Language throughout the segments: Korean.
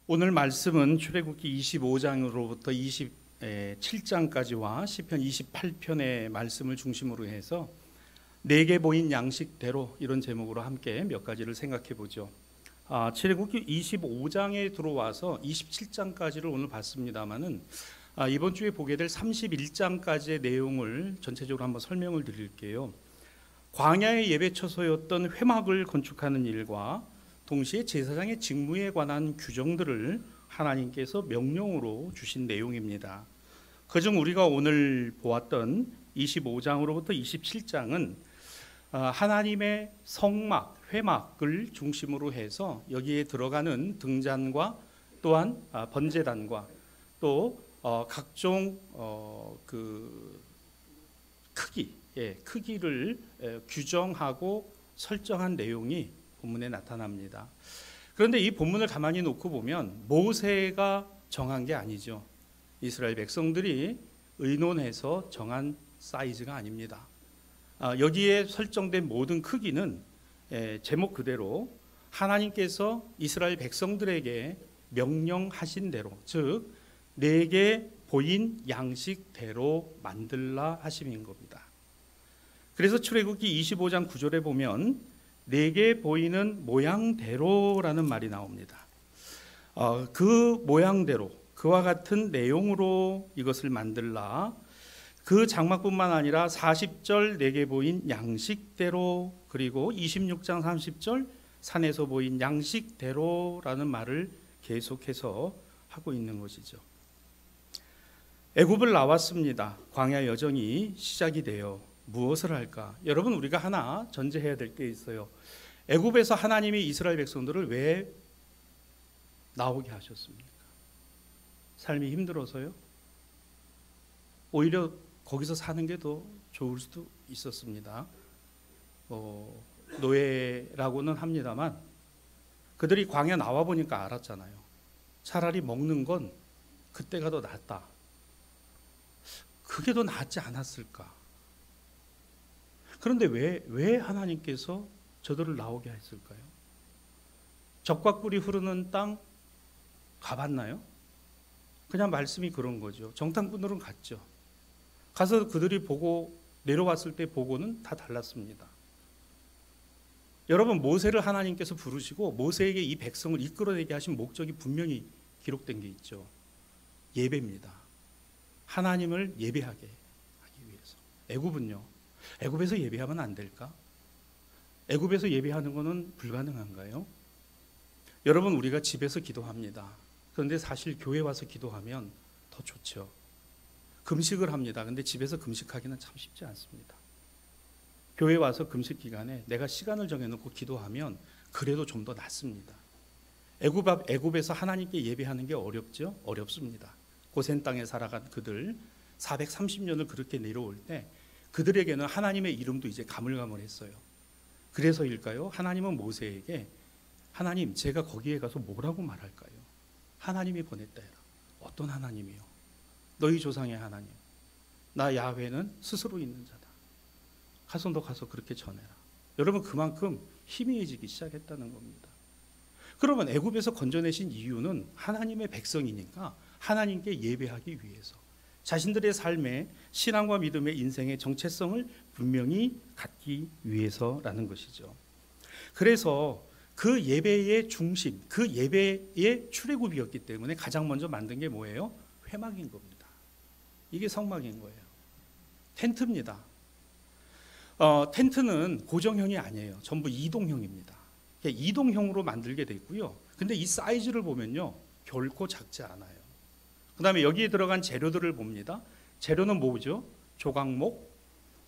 오늘 말씀은 출애굽기 25장으로부터 27장까지와 시편 28편의 말씀을 중심으로 해서 내게 보인 양식대로 이런 제목으로 함께 몇 가지를 생각해 보죠. 출애굽기 25장에 들어와서 27장까지를 오늘 봤습니다만은 이번 주에 보게 될 31장까지의 내용을 전체적으로 한번 설명을 드릴게요. 광야의 예배처소였던 회막을 건축하는 일과 동시에 제사장의 직무에 관한 규정들을 하나님께서 명령으로 주신 내용입니다. 그중 우리가 오늘 보았던 25장으로부터 27장은 하나님의 성막, 회막을 중심으로 해서 여기에 들어가는 등잔과 또한 번제단과 또 각종 크기를 규정하고 설정한 내용이 본문에 나타납니다. 그런데 이 본문을 가만히 놓고 보면 모세가 정한 게 아니죠. 이스라엘 백성들이 의논해서 정한 사이즈가 아닙니다. 여기에 설정된 모든 크기는 제목 그대로 하나님께서 이스라엘 백성들에게 명령하신 대로, 즉 내게 보인 양식대로 만들라 하심인 겁니다. 그래서 출애굽기 25장 9절에 보면 내게 보이는 모양대로라는 말이 나옵니다. 그 모양대로, 그와 같은 내용으로 이것을 만들라. 그 장막뿐만 아니라 40절 내게 보인 양식대로, 그리고 26장 30절 산에서 보인 양식대로라는 말을 계속해서 하고 있는 것이죠. 애굽을 나왔습니다. 광야 여정이 시작이 돼요. 무엇을 할까? 여러분, 우리가 하나 전제해야 될 게 있어요. 애굽에서 하나님이 이스라엘 백성들을 왜 나오게 하셨습니까? 삶이 힘들어서요? 오히려 거기서 사는 게 더 좋을 수도 있었습니다. 노예라고는 합니다만 그들이 광야 나와 보니까 알았잖아요. 차라리 먹는 건 그때가 더 낫다. 그게 더 낫지 않았을까? 그런데 왜 하나님께서 저들을 나오게 했을까요? 젖과 꿀이 흐르는 땅 가봤나요? 그냥 말씀이 그런 거죠. 정탐꾼들은 갔죠. 가서 그들이 보고 내려왔을 때 보고는 다 달랐습니다. 여러분, 모세를 하나님께서 부르시고 모세에게 이 백성을 이끌어내게 하신 목적이 분명히 기록된 게 있죠. 예배입니다. 하나님을 예배하게 하기 위해서. 애굽은요, 애굽에서 예배하면 안 될까? 애굽에서 예배하는 것은 불가능한가요? 여러분, 우리가 집에서 기도합니다. 그런데 사실 교회 와서 기도하면 더 좋죠. 금식을 합니다. 그런데 집에서 금식하기는 참 쉽지 않습니다. 교회 와서 금식 기간에 내가 시간을 정해놓고 기도하면 그래도 좀 더 낫습니다. 애굽에서 하나님께 예배하는 게 어렵죠? 어렵습니다. 고센 땅에 살아간 그들 430년을 그렇게 내려올 때 그들에게는 하나님의 이름도 이제 가물가물했어요. 그래서일까요? 하나님은 모세에게 하나님, 제가 거기에 가서 뭐라고 말할까요? 하나님이 보냈다 해라. 어떤 하나님이요? 너희 조상의 하나님. 나 야훼는 스스로 있는 자다. 너 가서 그렇게 전해라. 여러분, 그만큼 희미해지기 시작했다는 겁니다. 그러면 애굽에서 건져내신 이유는 하나님의 백성이니까 하나님께 예배하기 위해서, 자신들의 삶의 신앙과 믿음의 인생의 정체성을 분명히 갖기 위해서라는 것이죠. 그래서 그 예배의 중심, 그 예배의 출애굽이었기 때문에 가장 먼저 만든 게 뭐예요? 회막인 겁니다. 이게 성막인 거예요. 텐트입니다. 텐트는 고정형이 아니에요. 전부 이동형입니다. 이동형으로 만들게 돼 있고요. 근데 이 사이즈를 보면요, 결코 작지 않아요. 그 다음에 여기에 들어간 재료들을 봅니다. 재료는 뭐죠? 조각목,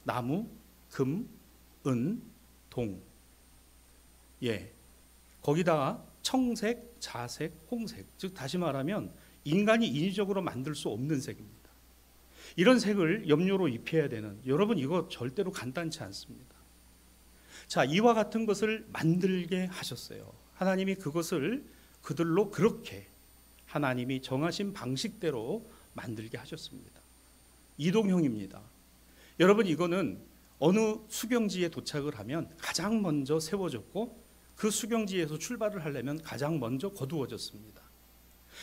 나무, 금, 은, 동. 거기다가 청색, 자색, 홍색. 즉 다시 말하면 인간이 인위적으로 만들 수 없는 색입니다. 이런 색을 염료로 입혀야 되는, 여러분, 이거 절대로 간단치 않습니다. 자, 이와 같은 것을 만들게 하셨어요. 하나님이 그것을 그들로 그렇게 하나님이 정하신 방식대로 만들게 하셨습니다. 이동형입니다. 여러분, 이거는 어느 수경지에 도착을 하면 가장 먼저 세워졌고 그 수경지에서 출발을 하려면 가장 먼저 거두어졌습니다.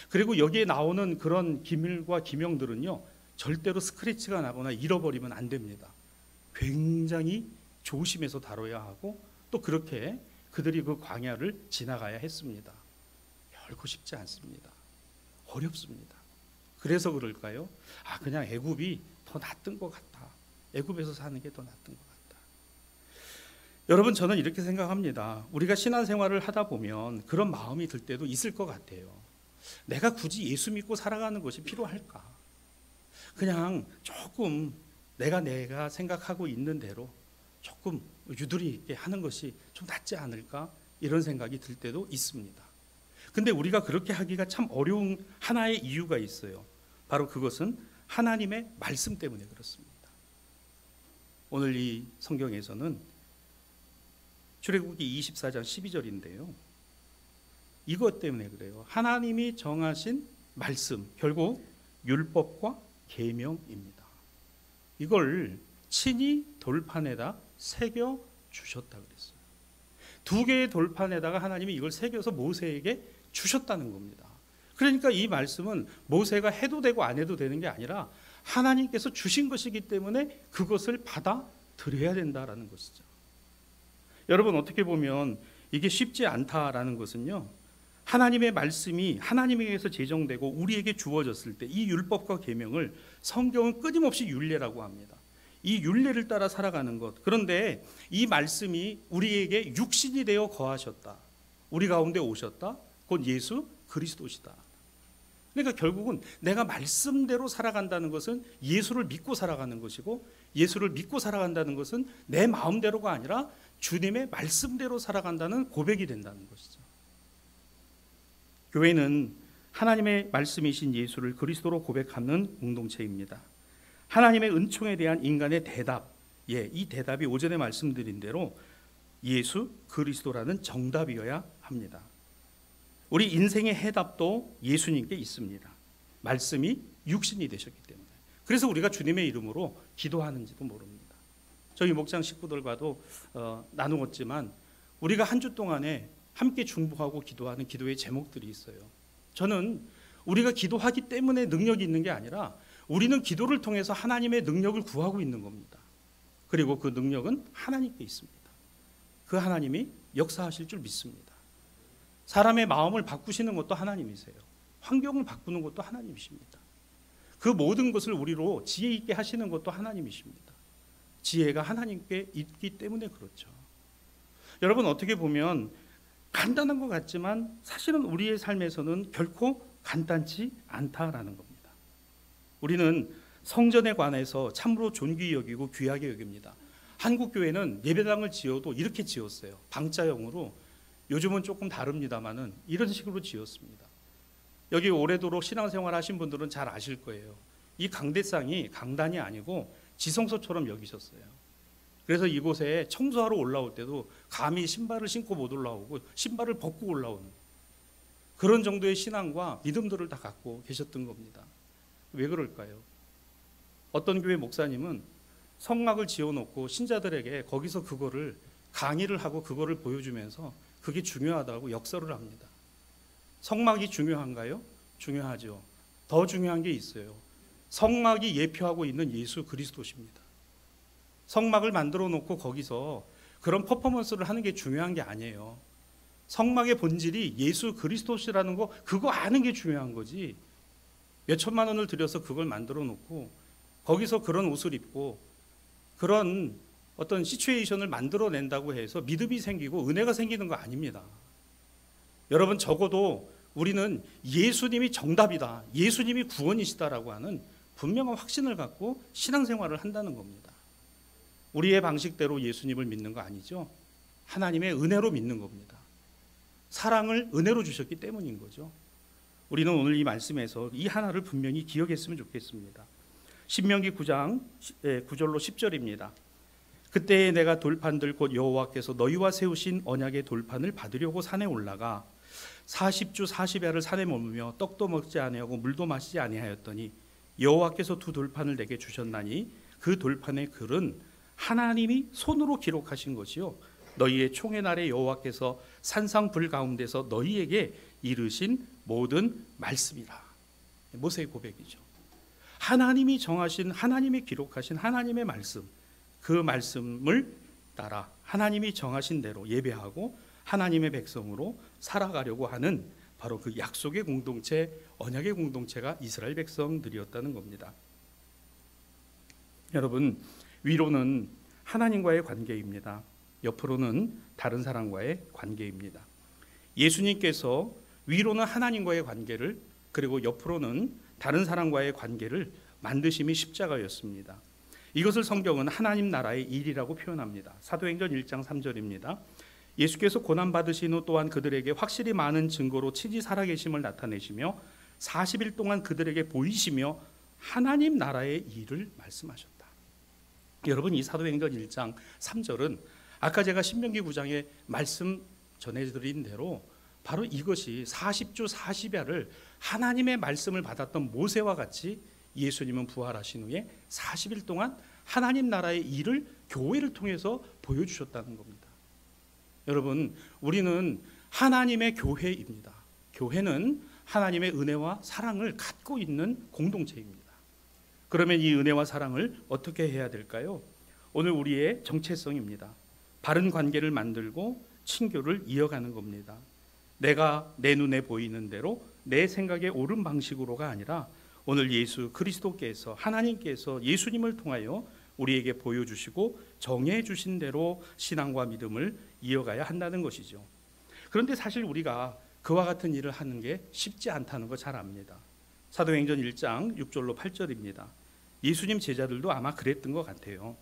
그리고 여기에 나오는 그런 기밀과 기명들은요, 절대로 스크래치가 나거나 잃어버리면 안 됩니다. 굉장히 조심해서 다뤄야 하고, 또 그렇게 그들이 그 광야를 지나가야 했습니다. 결코 쉽지 않습니다. 어렵습니다. 그래서 그럴까요? 그냥 애굽이 더 낫던 것 같다. 애굽에서 사는 게 더 낫던 것 같다. 여러분, 저는 이렇게 생각합니다. 우리가 신앙생활을 하다 보면 그런 마음이 들 때도 있을 것 같아요. 내가 굳이 예수 믿고 살아가는 것이 필요할까? 그냥 조금 내가 생각하고 있는 대로 조금 유두리 있게 하는 것이 좀 낫지 않을까? 이런 생각이 들 때도 있습니다. 근데 우리가 그렇게 하기가 참 어려운 하나의 이유가 있어요. 바로 그것은 하나님의 말씀 때문에 그렇습니다. 오늘 이 성경에서는 출애굽기 24장 12절인데요. 이것 때문에 그래요. 하나님이 정하신 말씀, 결국 율법과 계명입니다. 이걸 친히 돌판에다 새겨 주셨다 그랬어요. 두 개의 돌판에다가 하나님이 이걸 새겨서 모세에게 주셨다는 겁니다. 그러니까 이 말씀은 모세가 해도 되고 안 해도 되는 게 아니라 하나님께서 주신 것이기 때문에 그것을 받아들여야 된다라는 것이죠. 여러분, 어떻게 보면 이게 쉽지 않다라는 것은요, 하나님의 말씀이 하나님에게서 제정되고 우리에게 주어졌을 때 이 율법과 계명을 성경은 끊임없이 율례라고 합니다. 이 율례를 따라 살아가는 것. 그런데 이 말씀이 우리에게 육신이 되어 거하셨다. 우리 가운데 오셨다. 곧 예수 그리스도시다. 그러니까 결국은 내가 말씀대로 살아간다는 것은 예수를 믿고 살아가는 것이고, 예수를 믿고 살아간다는 것은 내 마음대로가 아니라 주님의 말씀대로 살아간다는 고백이 된다는 것이죠. 교회는 하나님의 말씀이신 예수를 그리스도로 고백하는 공동체입니다. 하나님의 은총에 대한 인간의 대답, 이 대답이 오전에 말씀드린 대로 예수 그리스도라는 정답이어야 합니다. 우리 인생의 해답도 예수님께 있습니다. 말씀이 육신이 되셨기 때문에. 그래서 우리가 주님의 이름으로 기도하는지도 모릅니다. 저희 목장 식구들과도 나누었지만 우리가 한 주 동안에 함께 중보하고 기도하는 기도의 제목들이 있어요. 저는 우리가 기도하기 때문에 능력이 있는 게 아니라 우리는 기도를 통해서 하나님의 능력을 구하고 있는 겁니다. 그리고 그 능력은 하나님께 있습니다. 그 하나님이 역사하실 줄 믿습니다. 사람의 마음을 바꾸시는 것도 하나님이세요. 환경을 바꾸는 것도 하나님이십니다. 그 모든 것을 우리로 지혜 있게 하시는 것도 하나님이십니다. 지혜가 하나님께 있기 때문에 그렇죠. 여러분, 어떻게 보면 간단한 것 같지만 사실은 우리의 삶에서는 결코 간단치 않다라는 겁니다. 우리는 성전에 관해서 참으로 존귀히 여기고 귀하게 여깁니다. 한국 교회는 예배당을 지어도 이렇게 지었어요. 방자형으로. 요즘은 조금 다릅니다만은 이런 식으로 지었습니다. 여기 오래도록 신앙생활 하신 분들은 잘 아실 거예요. 이 강대상이 강단이 아니고 지성소처럼 여기셨어요. 그래서 이곳에 청소하러 올라올 때도 감히 신발을 신고 못 올라오고 신발을 벗고 올라오는 그런 정도의 신앙과 믿음들을 다 갖고 계셨던 겁니다. 왜 그럴까요? 어떤 교회 목사님은 성막을 지어놓고 신자들에게 거기서 그거를 강의를 하고 그거를 보여주면서 그게 중요하다고 역설을 합니다. 성막이 중요한가요? 중요하죠. 더 중요한 게 있어요. 성막이 예표하고 있는 예수 그리스도십니다. 성막을 만들어 놓고 거기서 그런 퍼포먼스를 하는 게 중요한 게 아니에요. 성막의 본질이 예수 그리스도시라는 거, 그거 아는 게 중요한 거지. 몇 천만 원을 들여서 그걸 만들어 놓고 거기서 그런 옷을 입고 그런 어떤 시츄에이션을 만들어낸다고 해서 믿음이 생기고 은혜가 생기는 거 아닙니다. 여러분, 적어도 우리는 예수님이 정답이다, 예수님이 구원이시다라고 하는 분명한 확신을 갖고 신앙생활을 한다는 겁니다. 우리의 방식대로 예수님을 믿는 거 아니죠. 하나님의 은혜로 믿는 겁니다. 사랑을 은혜로 주셨기 때문인 거죠. 우리는 오늘 이 말씀에서 이 하나를 분명히 기억했으면 좋겠습니다. 신명기 9장 9절로 10절입니다. 그때에 내가 돌판들 곧 여호와께서 너희와 세우신 언약의 돌판을 받으려고 산에 올라가 40주 40야를 산에 머무며 떡도 먹지 아니하고 물도 마시지 아니하였더니 여호와께서 두 돌판을 내게 주셨나니 그 돌판의 글은 하나님이 손으로 기록하신 것이요 너희의 총의 날에 여호와께서 산상 불 가운데서 너희에게 이르신 모든 말씀이라. 모세의 고백이죠. 하나님이 정하신, 하나님이 기록하신 하나님의 말씀, 그 말씀을 따라 하나님이 정하신 대로 예배하고 하나님의 백성으로 살아가려고 하는 바로 그 약속의 공동체, 언약의 공동체가 이스라엘 백성들이었다는 겁니다. 여러분, 위로는 하나님과의 관계입니다. 옆으로는 다른 사람과의 관계입니다. 예수님께서 위로는 하나님과의 관계를, 그리고 옆으로는 다른 사람과의 관계를 만드심이 십자가였습니다. 이것을 성경은 하나님 나라의 일이라고 표현합니다. 사도행전 1장 3절입니다. 예수께서 고난받으신 후 또한 그들에게 확실히 많은 증거로 친히 살아계심을 나타내시며 40일 동안 그들에게 보이시며 하나님 나라의 일을 말씀하셨다. 여러분, 이 사도행전 1장 3절은 아까 제가 신명기 9장에 말씀 전해드린 대로 바로 이것이 40주 40야를 하나님의 말씀을 받았던 모세와 같이 예수님은 부활하신 후에 40일 동안 하나님 나라의 일을 교회를 통해서 보여주셨다는 겁니다. 여러분, 우리는 하나님의 교회입니다. 교회는 하나님의 은혜와 사랑을 갖고 있는 공동체입니다. 그러면 이 은혜와 사랑을 어떻게 해야 될까요? 오늘 우리의 정체성입니다. 바른 관계를 만들고 친교를 이어가는 겁니다. 내가 내 눈에 보이는 대로 내 생각에 옳은 방식으로가 아니라 오늘 예수 그리스도께서, 하나님께서 예수님을 통하여 우리에게 보여주시고 정해 주신 대로 신앙과 믿음을 이어가야 한다는 것이죠. 그런데 사실 우리가 그와 같은 일을 하는 게 쉽지 않다는 거 잘 압니다. 사도행전 1장 6절로 8절입니다. 예수님 제자들도 아마 그랬던 것 같아요.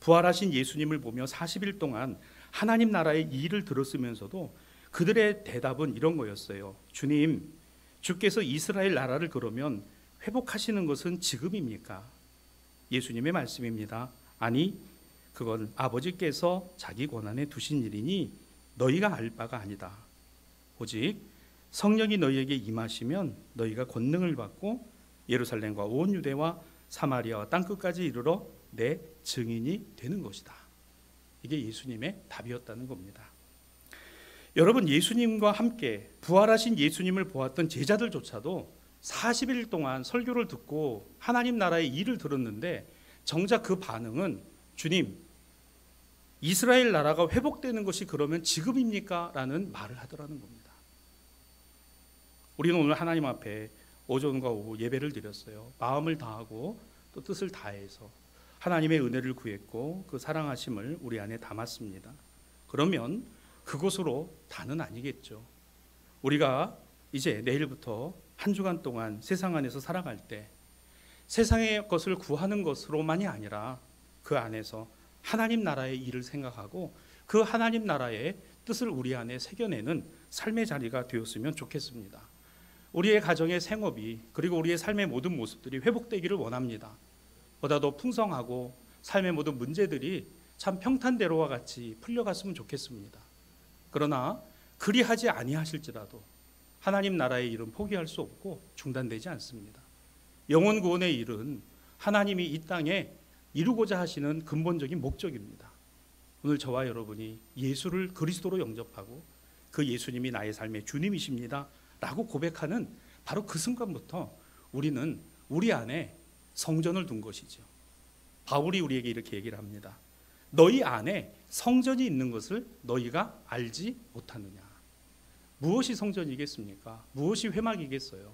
부활하신 예수님을 보며 40일 동안 하나님 나라의 일을 들었으면서도 그들의 대답은 이런 거였어요. 주님, 주께서 이스라엘 나라를 그러면 회복하시는 것은 지금입니까? 예수님의 말씀입니다. 아니, 그건 아버지께서 자기 권한에 두신 일이니 너희가 알 바가 아니다. 오직 성령이 너희에게 임하시면 너희가 권능을 받고 예루살렘과 온 유대와 사마리아와 땅끝까지 이르러 내 증인이 되는 것이다. 이게 예수님의 답이었다는 겁니다. 여러분, 예수님과 함께 부활하신 예수님을 보았던 제자들조차도 40일 동안 설교를 듣고 하나님 나라의 일을 들었는데 정작 그 반응은 주님, 이스라엘 나라가 회복되는 것이 그러면 지금입니까? 라는 말을 하더라는 겁니다. 우리는 오늘 하나님 앞에 오전과 오후 예배를 드렸어요. 마음을 다하고 또 뜻을 다해서 하나님의 은혜를 구했고 그 사랑하심을 우리 안에 담았습니다. 그러면 그것으로 다는 아니겠죠. 우리가 이제 내일부터 한 주간 동안 세상 안에서 살아갈 때 세상의 것을 구하는 것으로만이 아니라 그 안에서 하나님 나라의 일을 생각하고 그 하나님 나라의 뜻을 우리 안에 새겨내는 삶의 자리가 되었으면 좋겠습니다. 우리의 가정의 생업이, 그리고 우리의 삶의 모든 모습들이 회복되기를 원합니다. 보다 더 풍성하고 삶의 모든 문제들이 참 평탄대로와 같이 풀려갔으면 좋겠습니다. 그러나 그리하지 아니하실지라도 하나님 나라의 일은 포기할 수 없고 중단되지 않습니다. 영혼 구원의 일은 하나님이 이 땅에 이루고자 하시는 근본적인 목적입니다. 오늘 저와 여러분이 예수를 그리스도로 영접하고 그 예수님이 나의 삶의 주님이십니다 라고 고백하는 바로 그 순간부터 우리는 우리 안에 성전을 둔 것이죠. 바울이 우리에게 이렇게 얘기를 합니다. 너희 안에 성전이 있는 것을 너희가 알지 못하느냐. 무엇이 성전이겠습니까? 무엇이 회막이겠어요?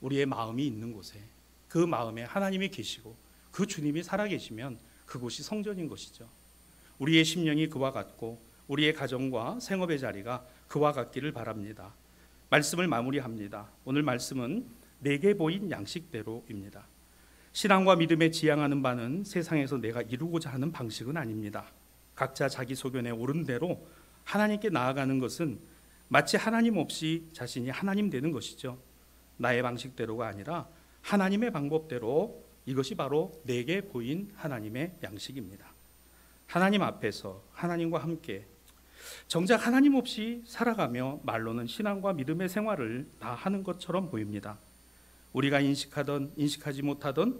우리의 마음이 있는 곳에, 그 마음에 하나님이 계시고 그 주님이 살아계시면 그곳이 성전인 것이죠. 우리의 심령이 그와 같고 우리의 가정과 생업의 자리가 그와 같기를 바랍니다. 말씀을 마무리합니다. 오늘 말씀은 내게 보인 양식대로입니다. 신앙과 믿음에 지향하는 바는 세상에서 내가 이루고자 하는 방식은 아닙니다. 각자 자기 소견에 옳은 대로 하나님께 나아가는 것은 마치 하나님 없이 자신이 하나님 되는 것이죠. 나의 방식대로가 아니라 하나님의 방법대로, 이것이 바로 내게 보인 하나님의 양식입니다. 하나님 앞에서 하나님과 함께 정작 하나님 없이 살아가며 말로는 신앙과 믿음의 생활을 다 하는 것처럼 보입니다. 우리가 인식하던 인식하지 못하던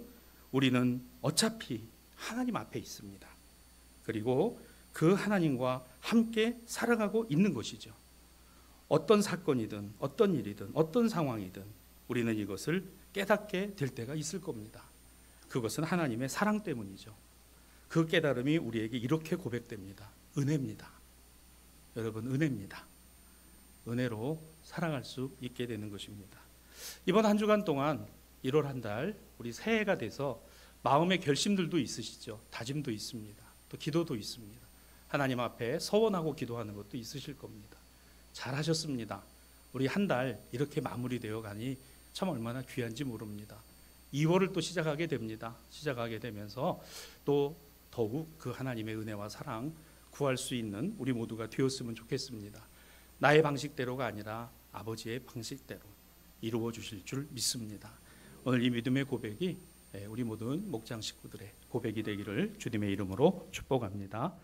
우리는 어차피 하나님 앞에 있습니다. 그리고 그 하나님과 함께 살아가고 있는 것이죠. 어떤 사건이든 어떤 일이든 어떤 상황이든 우리는 이것을 깨닫게 될 때가 있을 겁니다. 그것은 하나님의 사랑 때문이죠. 그 깨달음이 우리에게 이렇게 고백됩니다. 은혜입니다. 여러분, 은혜입니다. 은혜로 살아갈 수 있게 되는 것입니다. 이번 한 주간 동안 1월 한 달 우리 새해가 돼서 마음의 결심들도 있으시죠. 다짐도 있습니다. 또 기도도 있습니다. 하나님 앞에 서원하고 기도하는 것도 있으실 겁니다. 잘하셨습니다. 우리 한 달 이렇게 마무리되어 가니 참 얼마나 귀한지 모릅니다. 2월을 또 시작하게 됩니다. 시작하게 되면서 또 더욱 그 하나님의 은혜와 사랑 구할 수 있는 우리 모두가 되었으면 좋겠습니다. 나의 방식대로가 아니라 아버지의 방식대로 이루어 주실 줄 믿습니다. 오늘 이 믿음의 고백이 우리 모든 목장 식구들의 고백이 되기를 주님의 이름으로 축복합니다.